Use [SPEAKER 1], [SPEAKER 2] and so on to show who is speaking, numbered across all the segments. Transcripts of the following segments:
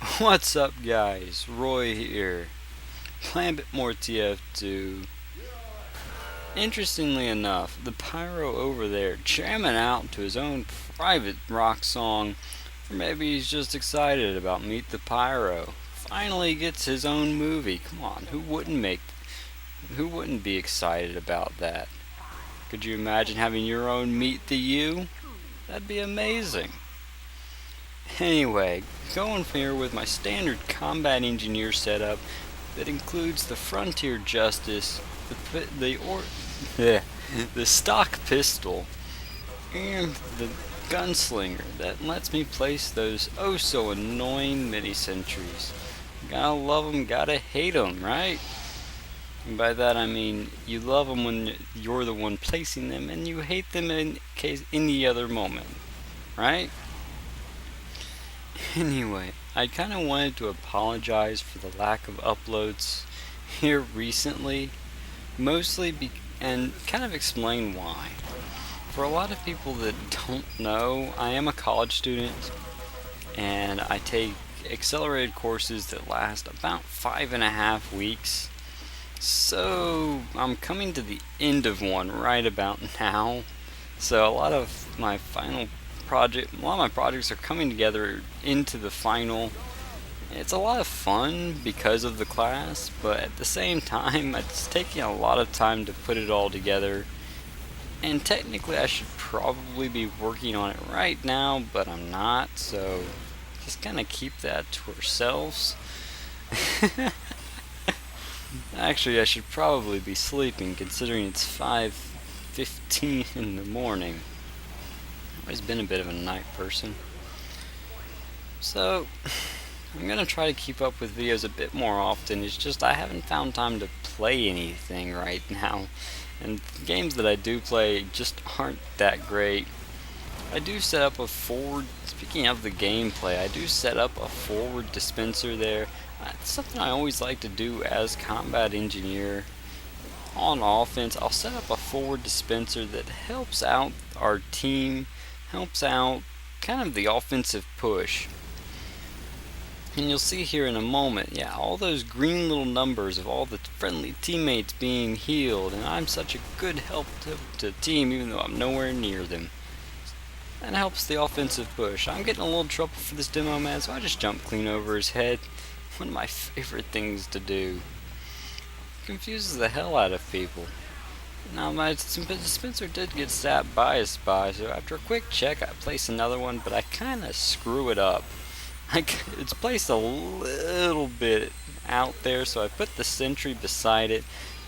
[SPEAKER 1] What's up, guys? Roy here. Playing a bit more TF2. Interestingly enough, the pyro over there jamming out to his own private rock song, or maybe he's just excited about Meet the Pyro. Finally gets his own movie. Come on, who wouldn't be excited about that? Could you imagine having your own Meet the You? That'd be amazing. Anyway, going here with my standard combat engineer setup that includes the frontier justice, the the stock pistol, and the gunslinger that lets me place those oh so annoying mini sentries. Gotta love 'em, gotta hate 'em, right? And by that I mean you love 'em when you're the one placing them, and you hate them in case any other moment, right? Anyway, I kind of wanted to apologize for the lack of uploads here recently, and kind of explain why. For a lot of people that don't know, I am a college student and I take accelerated courses that last about 5.5 weeks. So I'm coming to the end of one right about now. So a lot of my projects are coming together into the final. It's a lot of fun because of the class, but at the same time, it's taking a lot of time to put it all together. And technically, I should probably be working on it right now, but I'm not, so just kind of keep that to ourselves. Actually, I should probably be sleeping considering it's 5:15 in the morning. I've always been a bit of a night person. So, I'm gonna try to keep up with videos a bit more often. It's just I haven't found time to play anything right now. And the games that I do play just aren't that great. I do set up a forward, speaking of the gameplay, I do set up a forward dispenser there. It's something I always like to do as combat engineer. On offense, I'll set up a forward dispenser that helps out our team, helps out kind of the offensive push. And you'll see here in a moment, yeah, all those green little numbers of all the friendly teammates being healed, and I'm such a good help to the team even though I'm nowhere near them. That helps the offensive push. I'm getting a little trouble for this demo man, so I just jump clean over his head. One of my favorite things to do. Confuses the hell out of people. Now my dispenser did get zapped by a spy, so after a quick check I place another one, but I kinda screw it up. It's placed a little bit out there, so I put the sentry beside it,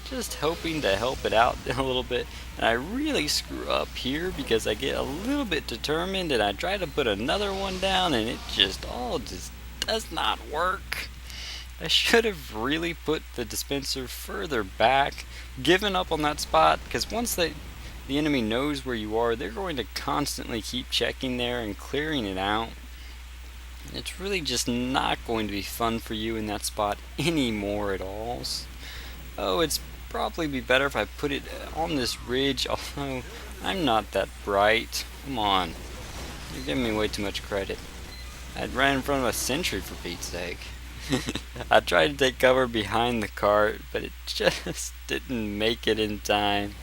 [SPEAKER 1] just hoping to help it out a little bit. And I really screw up here because I get a little bit determined and I try to put another one down and it just does not work. I should have really put the dispenser further back, given up on that spot, because once the enemy knows where you are, they're going to constantly keep checking there and clearing it out. It's really just not going to be fun for you in that spot anymore at all. Oh, it's probably be better if I put it on this ridge, although I'm not that bright. Come on. You're giving me way too much credit. I'd ran in front of a sentry for Pete's sake. I tried to take cover behind the cart, but it just didn't make it in time.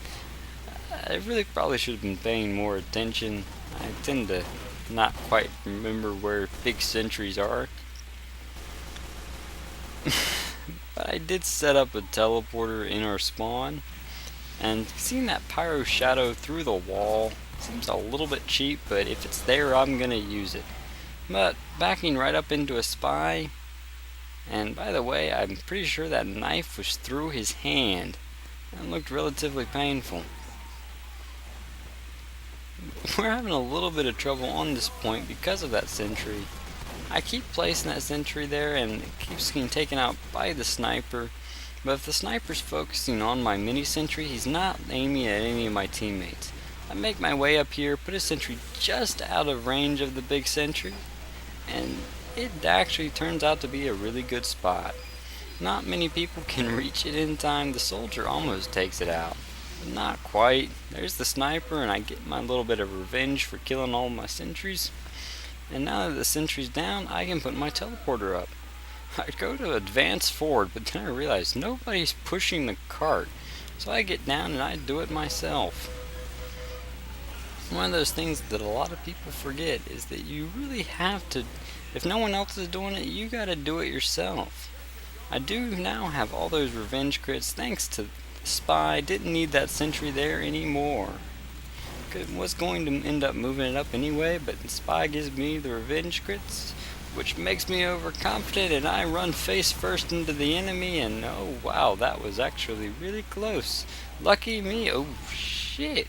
[SPEAKER 1] I really probably should have been paying more attention. I tend to not quite remember where big sentries are. But I did set up a teleporter in our spawn, and seeing that pyro shadow through the wall seems a little bit cheap, but if it's there I'm gonna use it. But backing right up into a spy, and by the way, I'm pretty sure that knife was through his hand. That looked relatively painful. We're having a little bit of trouble on this point because of that sentry. I keep placing that sentry there and it keeps getting taken out by the sniper. But if the sniper's focusing on my mini sentry, he's not aiming at any of my teammates. I make my way up here, put a sentry just out of range of the big sentry, and it actually turns out to be a really good spot. Not many people can reach it in time. The soldier almost takes it out, but not quite. There's the sniper, and I get my little bit of revenge for killing all my sentries. And now that the sentry's down, I can put my teleporter up. I go to advance forward, but then I realize nobody's pushing the cart. So I get down and I do it myself. One of those things that a lot of people forget is that you really have to, if no one else is doing it, you gotta do it yourself. I do now have all those revenge crits thanks to the spy. Didn't need that sentry there anymore. Was going to end up moving it up anyway, but the spy gives me the revenge crits, which makes me overconfident, and I run face first into the enemy, and oh wow, that was actually really close. Lucky me. Oh shit.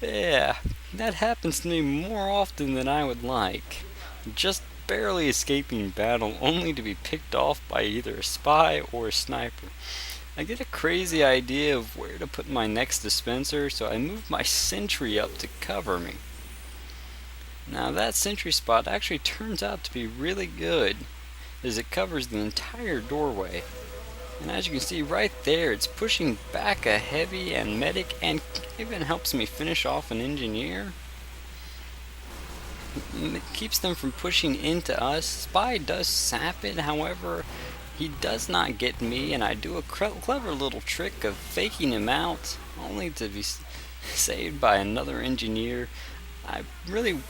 [SPEAKER 1] Yeah, that happens to me more often than I would like. Just barely escaping battle, only to be picked off by either a spy or a sniper. I get a crazy idea of where to put my next dispenser, so I move my sentry up to cover me. Now that sentry spot actually turns out to be really good, as it covers the entire doorway. And as you can see right there, it's pushing back a heavy and medic, and even helps me finish off an engineer. It keeps them from pushing into us. Spy does sap it, however, he does not get me, and I do a clever little trick of faking him out, only to be saved by another engineer. I really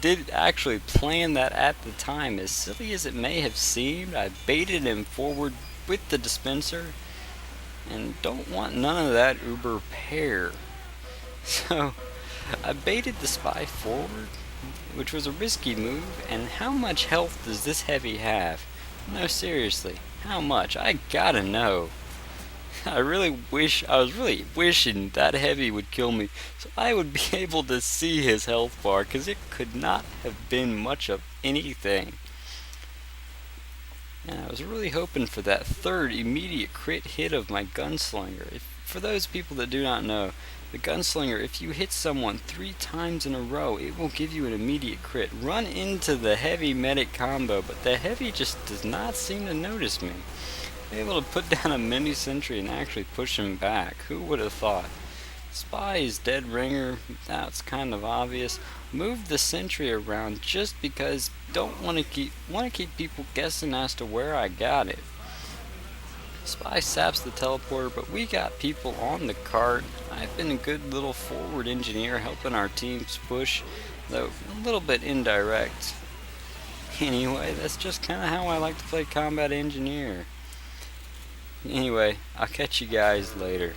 [SPEAKER 1] did actually plan that at the time. As silly as it may have seemed, I baited him forward with the dispenser, and don't want none of that uber pair. So I baited the spy forward, which was a risky move, and how much health does this heavy have? No, seriously, how much? I gotta know. I was really wishing that heavy would kill me, so I would be able to see his health bar, cause it could not have been much of anything. And I was really hoping for that third immediate crit hit of my gunslinger. For those people that do not know, the gunslinger, if you hit someone 3 times in a row, it will give you an immediate crit. Run into the heavy medic combo, but the heavy just does not seem to notice me. I'm able to put down a mini sentry and actually push him back. Who would have thought? Spy is dead ringer, that's kind of obvious. Move the sentry around just because don't want to keep people guessing as to where I got it. Spy saps the teleporter, but we got people on the cart. I've been a good little forward engineer helping our teams push, though a little bit indirect. Anyway, that's just kind of how I like to play combat engineer. Anyway, I'll catch you guys later.